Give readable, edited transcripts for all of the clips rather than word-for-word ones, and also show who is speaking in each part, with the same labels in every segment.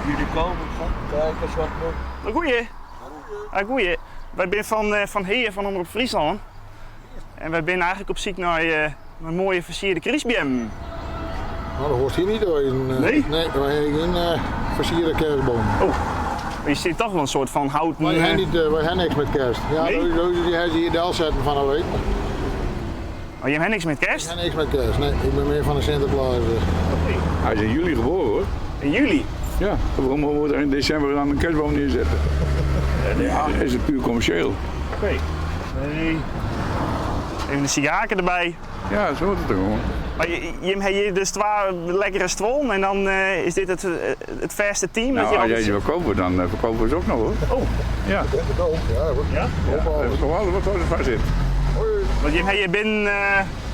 Speaker 1: jullie komen, kijk eens wat nog.
Speaker 2: Goeie. Goeie. Wij zijn van Heer van Omroep Friesland. En wij zijn eigenlijk op zoek naar een mooie versierde Christbaum.
Speaker 3: Nou, dat hoort hier niet door.
Speaker 2: Nee?
Speaker 3: Nee, wij hebben geen versierde kerstboom.
Speaker 2: Oh, je ziet toch wel een soort van houten...
Speaker 3: Wij hebben niks met kerst. Ja,
Speaker 2: Nee?
Speaker 3: die hebben hier de zetten van een week.
Speaker 2: Oh, je hebt niks met kerst?
Speaker 3: Ik heb niks met kerst, nee. Ik ben meer van de Sinterklaas.
Speaker 4: Hij is in juli geboren hoor.
Speaker 2: In juli?
Speaker 4: Ja, waarom moeten we in december dan een kerstboom neerzetten? Ja, is het puur commercieel.
Speaker 2: Oké. Nee. Even een sigaartje erbij.
Speaker 4: Ja, zo wordt het toch gewoon.
Speaker 2: Maar je hebt dus twee lekkere stroom en dan is dit het verste team?
Speaker 4: Nou,
Speaker 2: dat je
Speaker 4: als jij
Speaker 2: altijd...
Speaker 4: ze verkoopt, dan verkopen we ze ook nog hoor.
Speaker 2: Oh,
Speaker 4: Ja,
Speaker 3: Ja, goed.
Speaker 2: ja?
Speaker 4: dat is toch wel wat er vast zit.
Speaker 2: Want je bent...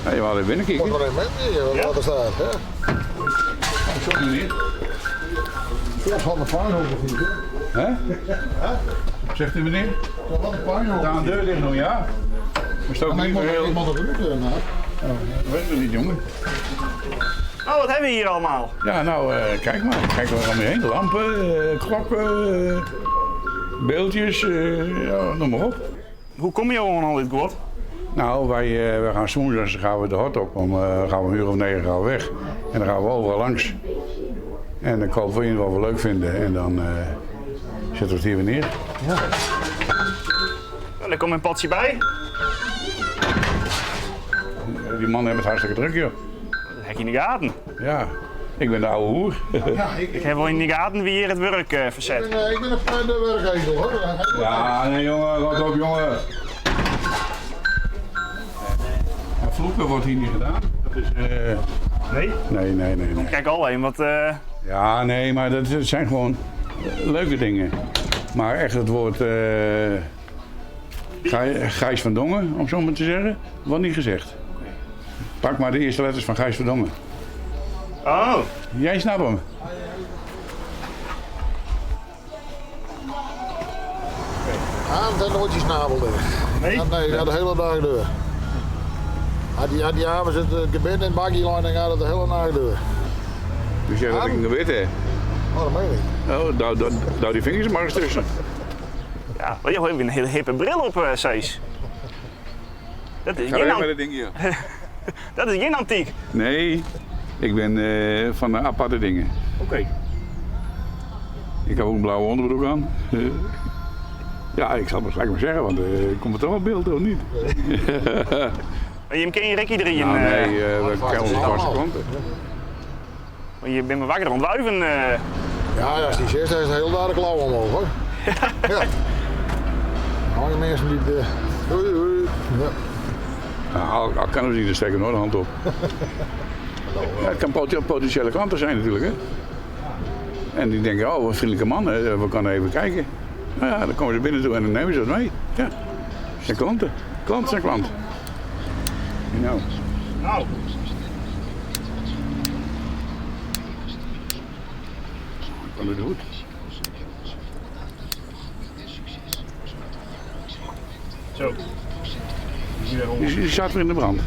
Speaker 4: Ja, je mag er binnen kijken.
Speaker 3: Wat er een met
Speaker 2: Ja?
Speaker 3: wat er staat. Hè?
Speaker 4: Zo meneer.
Speaker 3: Zelfs van de puinhoop of niet, hè?
Speaker 4: Hè? Zegt u meneer?
Speaker 3: Van de puinhoop.
Speaker 4: Daar een deur ligt nog, ja. Maar stook
Speaker 3: Maar
Speaker 4: niet meer heel...
Speaker 3: ik moet er gelukkig naar.
Speaker 4: Dat weet ik niet, jongen.
Speaker 2: Oh, wat hebben we hier allemaal?
Speaker 4: Ja, nou, kijk maar. Kijk er allemaal heen. Lampen, klokken, beeldjes, ja, noem maar op.
Speaker 2: Hoe kom je gewoon al dit goed?
Speaker 4: Nou, wij gaan 's woensdags gaan we de hot op. Gaan we een uur of 9 gaan we weg. En dan gaan we overal langs. En dan kopen we in wat we leuk vinden. En dan zetten we het hier weer neer.
Speaker 2: Nou, dan komt een potje bij.
Speaker 4: Die mannen hebben het hartstikke druk, joh.
Speaker 2: Dat heb je in de gaten.
Speaker 4: Ja, ik ben de oude hoer.
Speaker 3: Ja,
Speaker 2: Ik heb wel in de gaten wie hier het werk verzet.
Speaker 3: ik ben de werkezel, hoor.
Speaker 4: Ja, nee jongen, wat op jongen. Ja, vloeken wordt hier niet gedaan. Dat is,
Speaker 2: Nee?
Speaker 4: nee.
Speaker 2: Kijk alleen wat...
Speaker 4: Ja, nee, maar dat zijn gewoon leuke dingen. Maar echt het woord Gijs van Dongen, om zo maar te zeggen, wordt niet gezegd. Pak maar de eerste letters van Gijs van Dongen.
Speaker 2: Oh,
Speaker 4: Jij snapt hem.
Speaker 3: Aan zijn nooit die snabel dicht.
Speaker 2: nee?
Speaker 3: Nee, ja, de hele dag door. Had die avond het gebed in het bakje lang, dan gaat het de hele dag door.
Speaker 4: Dus jij hebt een gewit, hè?
Speaker 3: Oh, dat meen ik.
Speaker 4: Oh, douw die vingers maar eens tussen.
Speaker 2: Ja, je hebt een hele hippe bril op, Sees. Dat is
Speaker 4: Ga
Speaker 2: geen
Speaker 4: weg met dat ding hier.
Speaker 2: Dat is geen antiek.
Speaker 4: Nee, ik ben van de aparte dingen.
Speaker 2: Oké.
Speaker 4: Ik heb ook een blauwe onderbroek aan. Ja, ik zal het gelijk maar zeggen, want komt er toch op beeld of niet?
Speaker 2: Maar je ken je rekkie erin.
Speaker 4: Nou, nee, we kennen onze vaste klanten.
Speaker 2: Je bent me wakker ontluiven.
Speaker 3: Ja, als die zegt, hij is de hele dag de klauw omhoog, hoor. Ja. Hou je mensen niet... Oei. Ja.
Speaker 4: Nou, al kan we niet, dan steken we nooit de hand op. Ja, het kan potentiële klanten zijn natuurlijk, hè. En die denken, oh, wat een vriendelijke man, we kunnen even kijken. Nou ja, dan komen ze binnen toe en dan nemen ze dat mee. Ja, dat zijn klanten. Klanten zijn klanten. Nou.
Speaker 2: Nou.
Speaker 4: Kan het goed.
Speaker 2: Zo.
Speaker 4: Die staat weer in de brand.